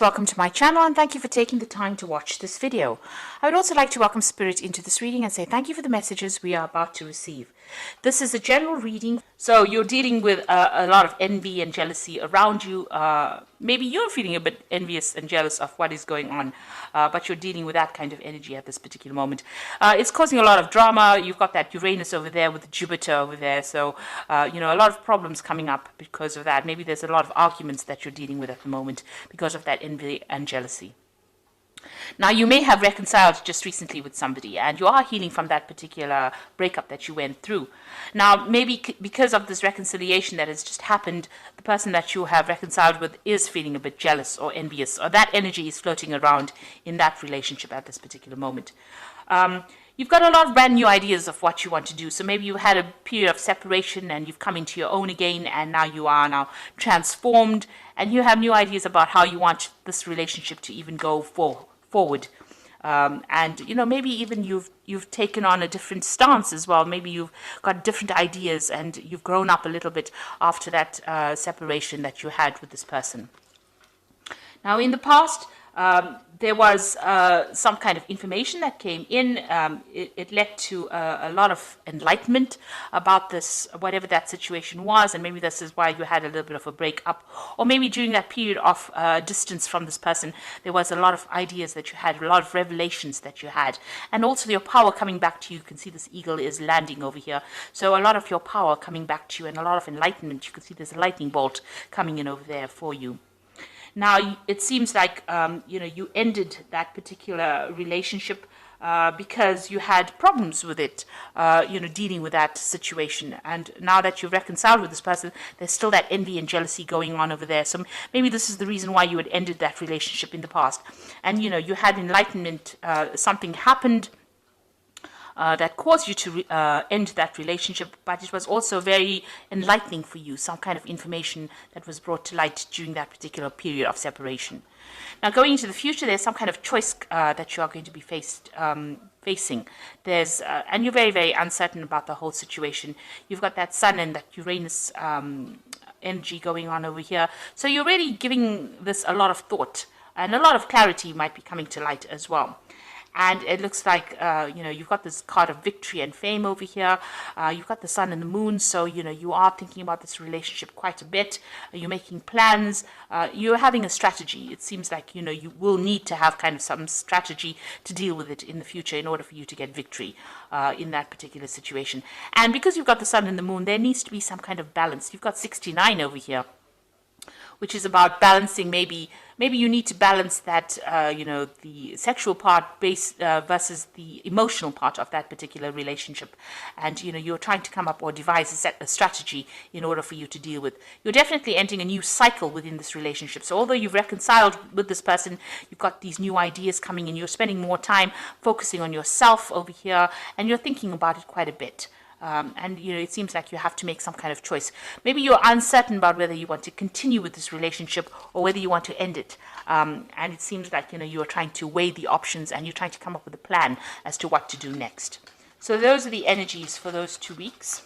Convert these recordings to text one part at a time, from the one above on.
Welcome to my channel and thank you for taking the time to watch this video. I would also like to welcome Spirit into this reading and say thank you for the messages we are about to receive. This is a general reading, so you're dealing with a lot of envy and jealousy around you. Maybe you're feeling a bit envious and jealous of what is going on, but you're dealing with that kind of energy at this particular moment. It's causing a lot of drama. You've got that Uranus over there with Jupiter over there, so a lot of problems coming up because of that. Maybe there's a lot of arguments that you're dealing with at the moment because of that envy and jealousy. Now, you may have reconciled just recently with somebody and you are healing from that particular breakup that you went through. Now, maybe because of this reconciliation that has just happened, the person that you have reconciled with is feeling a bit jealous or envious, or that energy is floating around in that relationship at this particular moment. You've got a lot of brand new ideas of what you want to do. So maybe you had a period of separation and you've come into your own again, and now you are now transformed and you have new ideas about how you want this relationship to even go forward. Maybe even you've taken on a different stance as well. Maybe you've got different ideas and you've grown up a little bit after that separation that you had with this person. Now, in the past, there was some kind of information that came in. It led to a lot of enlightenment about this, whatever that situation was, and maybe this is why you had a little bit of a break-up. Or maybe during that period of distance from this person, there was a lot of ideas that you had, a lot of revelations that you had, and also your power coming back to you. You can see this eagle is landing over here. So a lot of your power coming back to you and a lot of enlightenment. You can see there's a lightning bolt coming in over there for you. Now, it seems like, you ended that particular relationship because you had problems with it, dealing with that situation. And now that you've reconciled with this person, there's still that envy and jealousy going on over there. So maybe this is the reason why you had ended that relationship in the past. And, you had enlightenment, something happened that caused you to end that relationship, but it was also very enlightening for you, some kind of information that was brought to light during that particular period of separation. Now, going into the future, there's some kind of choice that you are going to be facing. And you're very, very uncertain about the whole situation. You've got that Sun and that Uranus energy going on over here. So you're really giving this a lot of thought, and a lot of clarity might be coming to light as well. And it looks like, you've got this card of victory and fame over here. You've got the sun and the moon. So, you are thinking about this relationship quite a bit. You're making plans. You're having a strategy. It seems like, you will need to have kind of some strategy to deal with it in the future in order for you to get victory in that particular situation. And because you've got the sun and the moon, there needs to be some kind of balance. You've got 69 over here, which is about balancing. Maybe you need to balance that, the sexual part versus the emotional part of that particular relationship. And, you're trying to come up or devise a strategy in order for you to deal with. You're definitely entering a new cycle within this relationship. So although you've reconciled with this person, you've got these new ideas coming in. You're spending more time focusing on yourself over here, and you're thinking about it quite a bit. It seems like you have to make some kind of choice. Maybe you're uncertain about whether you want to continue with this relationship or whether you want to end it. And it seems like, you're trying to weigh the options and you're trying to come up with a plan as to what to do next. So those are the energies for those 2 weeks.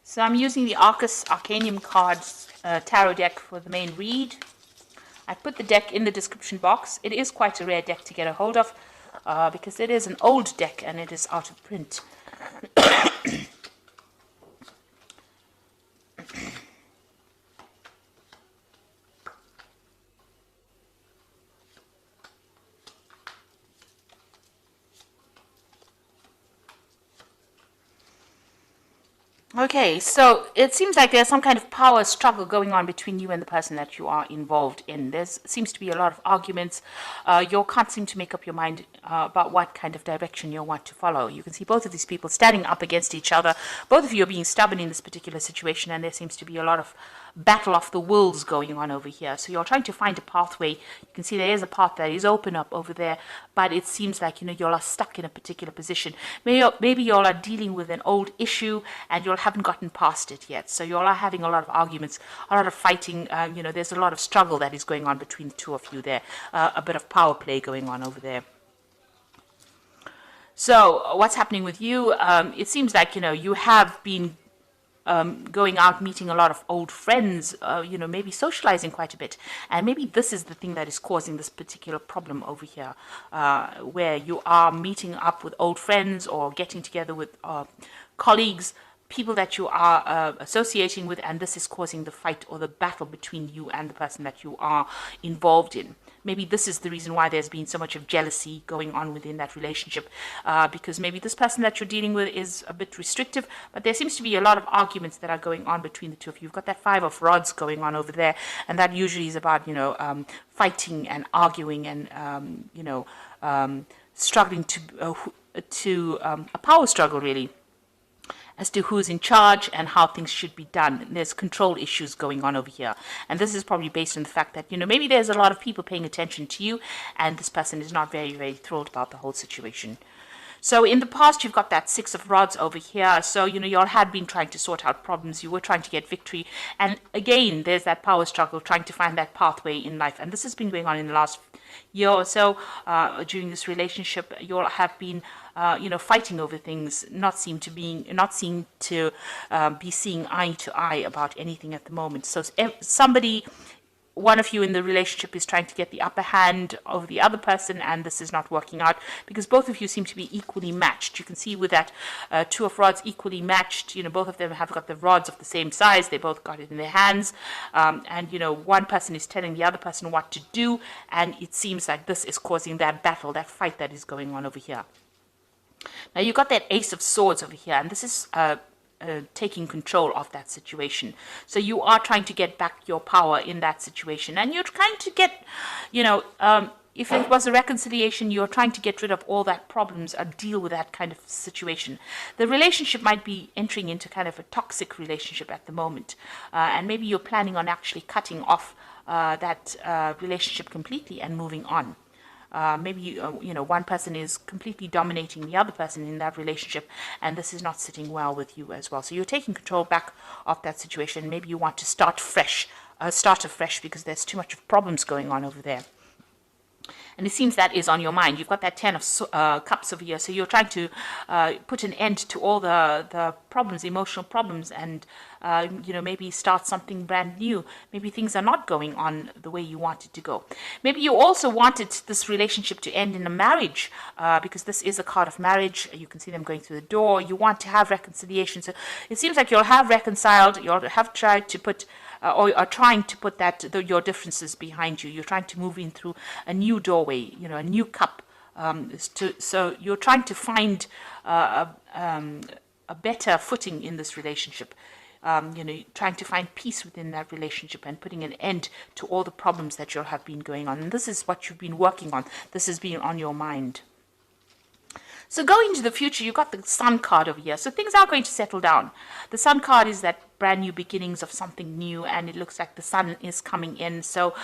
So I'm using the Arcus Arcanium cards tarot deck for the main read. I put the deck in the description box. It is quite a rare deck to get a hold of because it is an old deck and it is out of print. Okay, so it seems like there's some kind of power struggle going on between you and the person that you are involved in. There seems to be a lot of arguments. You can't seem to make up your mind about what kind of direction you want to follow. You can see both of these people standing up against each other. Both of you are being stubborn in this particular situation, and there seems to be a lot of battle of the wills going on over here. So you're trying to find a pathway. You can see there is a path that is open up over there, but it seems like, you all are stuck in a particular position. Maybe you all are dealing with an old issue and you haven't gotten past it yet. So you all are having a lot of arguments, a lot of fighting. There's a lot of struggle that is going on between the two of you there. A bit of power play going on over there. So what's happening with you? It seems like, you have been going out, meeting a lot of old friends, maybe socializing quite a bit. And maybe this is the thing that is causing this particular problem over here, where you are meeting up with old friends or getting together with colleagues, people that you are associating with, and this is causing the fight or the battle between you and the person that you are involved in. Maybe this is the reason why there's been so much of jealousy going on within that relationship, because maybe this person that you're dealing with is a bit restrictive, but there seems to be a lot of arguments that are going on between the two of you. You've got that Five of Rods going on over there, and that usually is about, fighting and arguing and, struggling to a power struggle, really, as to who's in charge and how things should be done. There's control issues going on over here. And this is probably based on the fact that, maybe there's a lot of people paying attention to you, and this person is not very, very thrilled about the whole situation. So in the past, you've got that Six of Rods over here. So, you all had been trying to sort out problems. You were trying to get victory. And again, there's that power struggle, trying to find that pathway in life. And this has been going on in the last year or so. During this relationship, you all have been fighting over things, not seem to be seeing eye to eye about anything at the moment. So one of you in the relationship is trying to get the upper hand over the other person, and this is not working out because both of you seem to be equally matched. You can see with that Two of Rods equally matched. Both of them have got the rods of the same size. They both got it in their hands, and one person is telling the other person what to do, and it seems like this is causing that battle, that fight that is going on over here. Now you've got that Ace of Swords over here, and this is taking control of that situation. So you are trying to get back your power in that situation, and you're trying to get, if it was a reconciliation, you're trying to get rid of all that problems or deal with that kind of situation. The relationship might be entering into kind of a toxic relationship at the moment, and maybe you're planning on actually cutting off that relationship completely and moving on. Maybe one person is completely dominating the other person in that relationship, and this is not sitting well with you as well. So you're taking control back of that situation. Maybe you want to start afresh because there's too much of problems going on over there. And it seems that is on your mind. You've got that Ten of Cups over here. So you're trying to put an end to all the problems, emotional problems, and maybe start something brand new. Maybe things are not going on the way you want it to go. Maybe you also wanted this relationship to end in a marriage, because this is a card of marriage. You can see them going through the door. You want to have reconciliation. So it seems like you'll have reconciled. You'll have tried to put or are trying to put your differences behind you. You're trying to move in through a new doorway, a new cup. So you're trying to find a better footing in this relationship. Trying to find peace within that relationship and putting an end to all the problems that you'll have been going on. And this is what you've been working on. This has been on your mind. So going into the future, you've got the Sun card over here. So things are going to settle down. The Sun card is that brand new beginnings of something new, and it looks like the sun is coming in. So,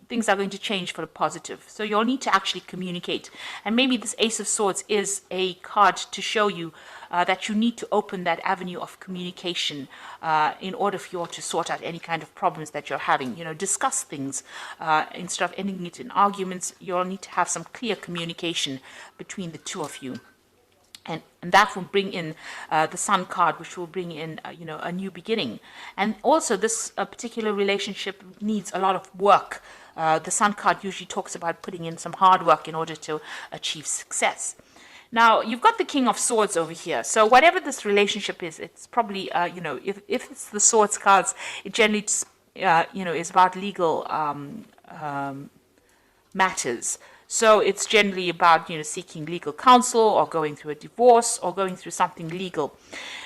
things are going to change for the positive. So you'll need to actually communicate. And maybe this Ace of Swords is a card to show you that you need to open that avenue of communication in order for you to sort out any kind of problems that you're having. Discuss things instead of ending it in arguments. You'll need to have some clear communication between the two of you. And that will bring in the Sun card, which will bring in, a new beginning. And also, this particular relationship needs a lot of work. The Sun card usually talks about putting in some hard work in order to achieve success. Now, you've got the King of Swords over here. So whatever this relationship is, it's probably, if it's the Swords cards, it generally, is about legal matters. So it's generally about, seeking legal counsel or going through a divorce or going through something legal.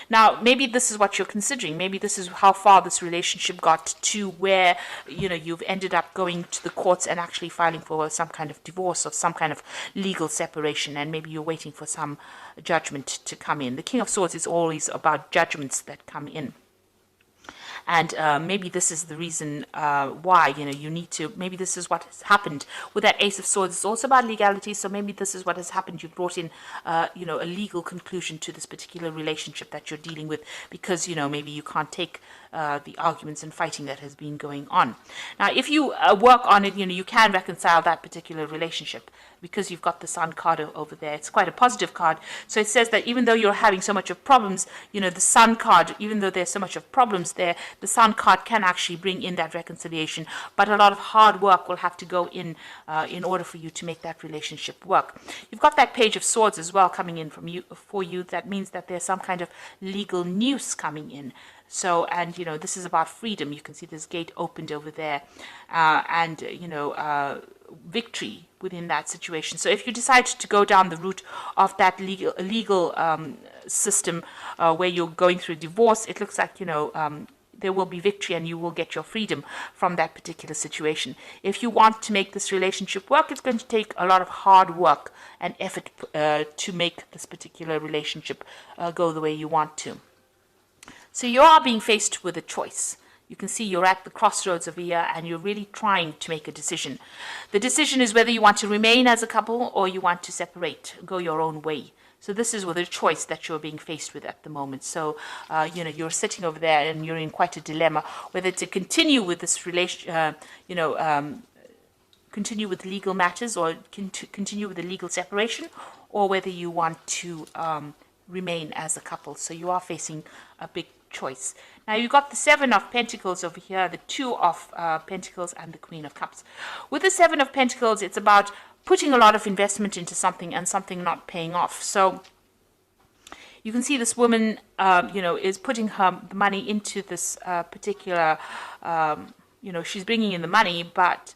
Now, maybe this is what you're considering. Maybe this is how far this relationship got to where, you've ended up going to the courts and actually filing for some kind of divorce or some kind of legal separation. And maybe you're waiting for some judgment to come in. The King of Swords is always about judgments that come in. And maybe this is the reason why, you need to, maybe this is what has happened with that Ace of Swords. It's also about legality, so maybe this is what has happened. You brought in, a legal conclusion to this particular relationship that you're dealing with because, maybe you can't take the arguments and fighting that has been going on. Now, if you work on it, you can reconcile that particular relationship because you've got the Sun card over there. It's quite a positive card. So it says that even though you're having so much of problems, the Sun card, even though there's so much of problems there, the Sun card can actually bring in that reconciliation. But a lot of hard work will have to go in order for you to make that relationship work. You've got that Page of Swords as well coming in for you. That means that there's some kind of legal news coming in. So, and this is about freedom. You can see this gate opened over there, and victory within that situation. So if you decide to go down the route of that legal system where you're going through divorce, it looks like there will be victory and you will get your freedom from that particular situation. If you want to make this relationship work, it's going to take a lot of hard work and effort to make this particular relationship go the way you want to. So you are being faced with a choice. You can see you're at the crossroads of a year and you're really trying to make a decision. The decision is whether you want to remain as a couple or you want to separate, go your own way. So this is with a choice that you're being faced with at the moment. So, you're sitting over there and you're in quite a dilemma, whether to continue with this relation, continue with legal matters or continue with the legal separation, or whether you want to remain as a couple. So you are facing a big choice. Now you've got the Seven of Pentacles over here, the Two of Pentacles, and the Queen of Cups. With the Seven of Pentacles, it's about putting a lot of investment into something and something not paying off. So you can see this woman, is putting the money into this particular, she's bringing in the money, but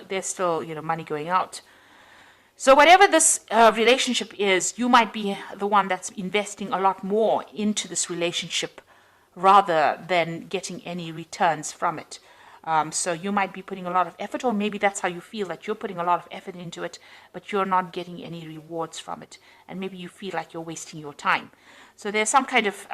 there's still, money going out. So whatever this relationship is, you might be the one that's investing a lot more into this relationship rather than getting any returns from it. So you might be putting a lot of effort, or maybe that's how you feel, that you're putting a lot of effort into it, but you're not getting any rewards from it. And maybe you feel like you're wasting your time. So there's some kind of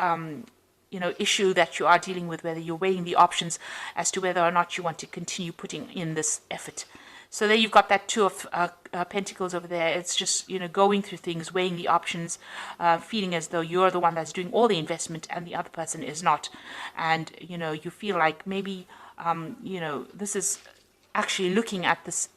issue that you are dealing with, whether you're weighing the options as to whether or not you want to continue putting in this effort. So there you've got that Two of Pentacles over there. It's just, going through things, weighing the options, feeling as though you're the one that's doing all the investment and the other person is not. And, you feel like maybe, this is actually looking at this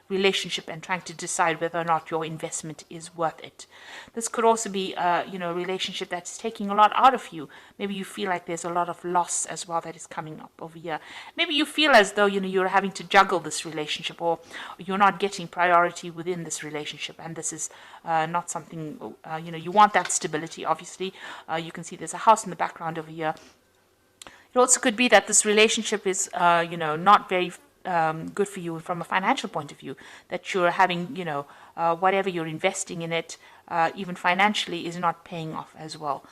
relationship and trying to decide whether or not your investment is worth it. This could also be, a relationship that's taking a lot out of you. Maybe you feel like there's a lot of loss as well that is coming up over here. Maybe you feel as though, you're having to juggle this relationship, or you're not getting priority within this relationship. And this is not something, you want that stability, obviously. You can see there's a house in the background over here. It also could be that this relationship is, not very good for you from a financial point of view, that you're having, whatever you're investing in it, even financially, is not paying off as well.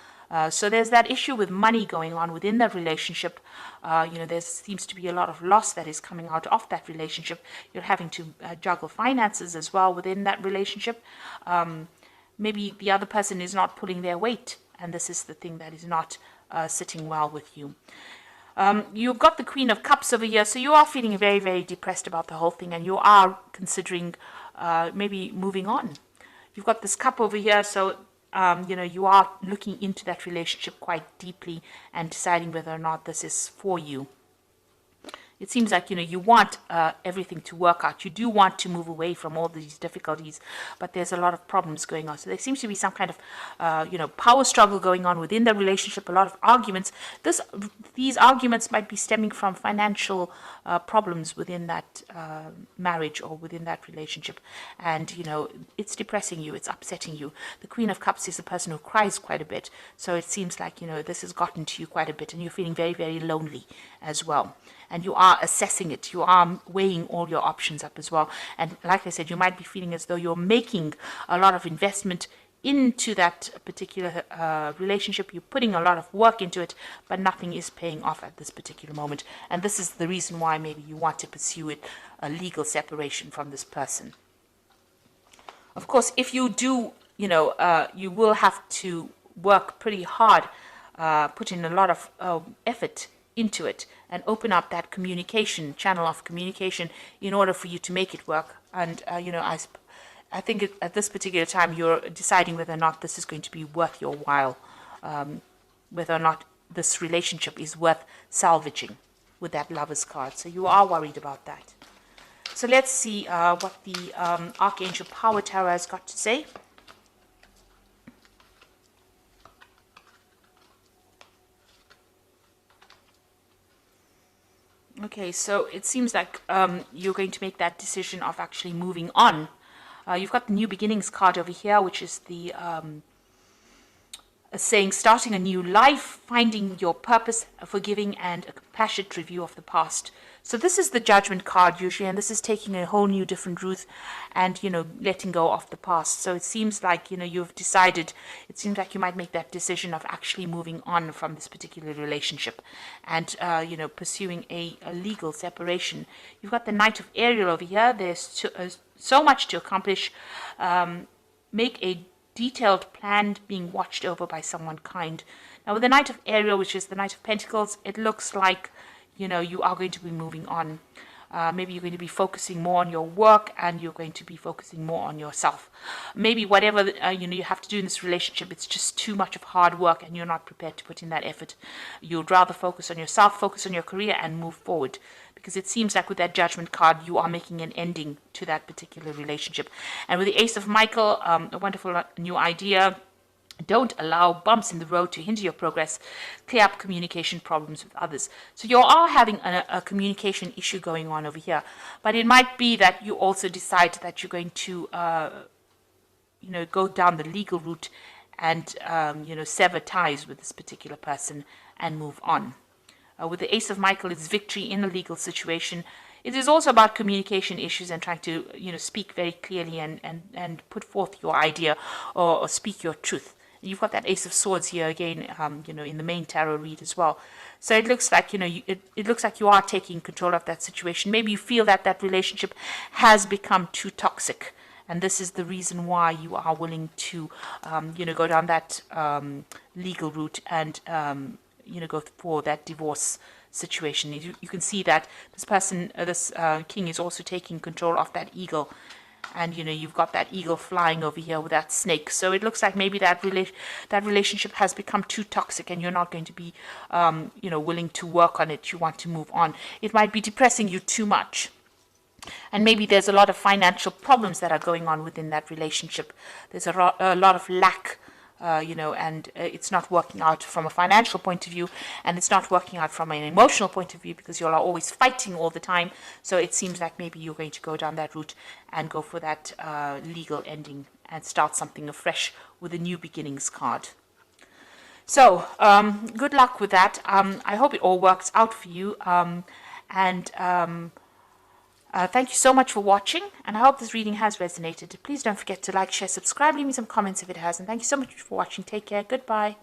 So there's that issue with money going on within that relationship. There seems to be a lot of loss that is coming out of that relationship. You're having to juggle finances as well within that relationship. Maybe the other person is not pulling their weight, and this is the thing that is not sitting well with you. You've got the Queen of Cups over here, so you are feeling very, very depressed about the whole thing, and you are considering maybe moving on. You've got this Cup over here, so you are looking into that relationship quite deeply and deciding whether or not this is for you. It seems like, you want everything to work out. You do want to move away from all these difficulties, but there's a lot of problems going on. So there seems to be some kind of, power struggle going on within the relationship, a lot of arguments. These arguments might be stemming from financial problems within that marriage or within that relationship. And, it's depressing you, it's upsetting you. The Queen of Cups is a person who cries quite a bit. So it seems like, this has gotten to you quite a bit, and you're feeling very, very lonely as well. And you are assessing it. You are weighing all your options up as well. And like I said, you might be feeling as though you're making a lot of investment into that particular relationship. You're putting a lot of work into it, but nothing is paying off at this particular moment. And this is the reason why maybe you want to pursue it, a legal separation from this person. Of course, if you do, you will have to work pretty hard, put in a lot of effort into it, and open up that channel of communication in order for you to make it work. And I think at this particular time you're deciding whether or not this is going to be worth your while, whether or not this relationship is worth salvaging with that Lover's card. So you are worried about that. So let's see what the Archangel Power Tarot has got to say. Okay, so it seems like you're going to make that decision of actually moving on. You've got the New Beginnings card over here, which is the saying starting a new life, finding your purpose, forgiving, and a compassionate review of the past. So this is the Judgment card usually, and this is taking a whole new different route and, letting go of the past. So it seems like, you've decided, it seems like you might make that decision of actually moving on from this particular relationship and, pursuing a legal separation. You've got the Knight of Ariel over here. There's so much to accomplish. Make a detailed plan being watched over by someone kind. Now with the Knight of Ariel, which is the Knight of Pentacles, it looks like you are going to be moving on. Maybe you're going to be focusing more on your work, and you're going to be focusing more on yourself. Maybe whatever you have to do in this relationship, it's just too much of hard work and you're not prepared to put in that effort. You'd rather focus on yourself, focus on your career, and move forward. Because it seems like with that Judgment card, you are making an ending to that particular relationship. And with the Ace of Michael, a wonderful new idea. Don't allow bumps in the road to hinder your progress. Clear up communication problems with others. So you are having a communication issue going on over here. But it might be that you also decide that you're going to, go down the legal route and, sever ties with this particular person and move on. With the Ace of Michael, it's victory in a legal situation. It is also about communication issues and trying to, speak very clearly and put forth your idea or speak your truth. You've got that Ace of Swords here again, in the main tarot read as well. So it looks like, it looks like you are taking control of that situation. Maybe you feel that that relationship has become too toxic. And this is the reason why you are willing to, go down that legal route and, go for that divorce situation. You can see that this person, this king, is also taking control of that eagle. And, you've got that eagle flying over here with that snake. So it looks like maybe that relationship has become too toxic and you're not going to be, willing to work on it. You want to move on. It might be depressing you too much. And maybe there's a lot of financial problems that are going on within that relationship. There's a lot of lack. And it's not working out from a financial point of view, and it's not working out from an emotional point of view because you're always fighting all the time. So it seems like maybe you're going to go down that route and go for that legal ending and start something afresh with a New Beginnings card. So good luck with that. I hope it all works out for you. Thank you so much for watching, and I hope this reading has resonated. Please don't forget to like, share, subscribe, leave me some comments if it has, and thank you so much for watching. Take care. Goodbye.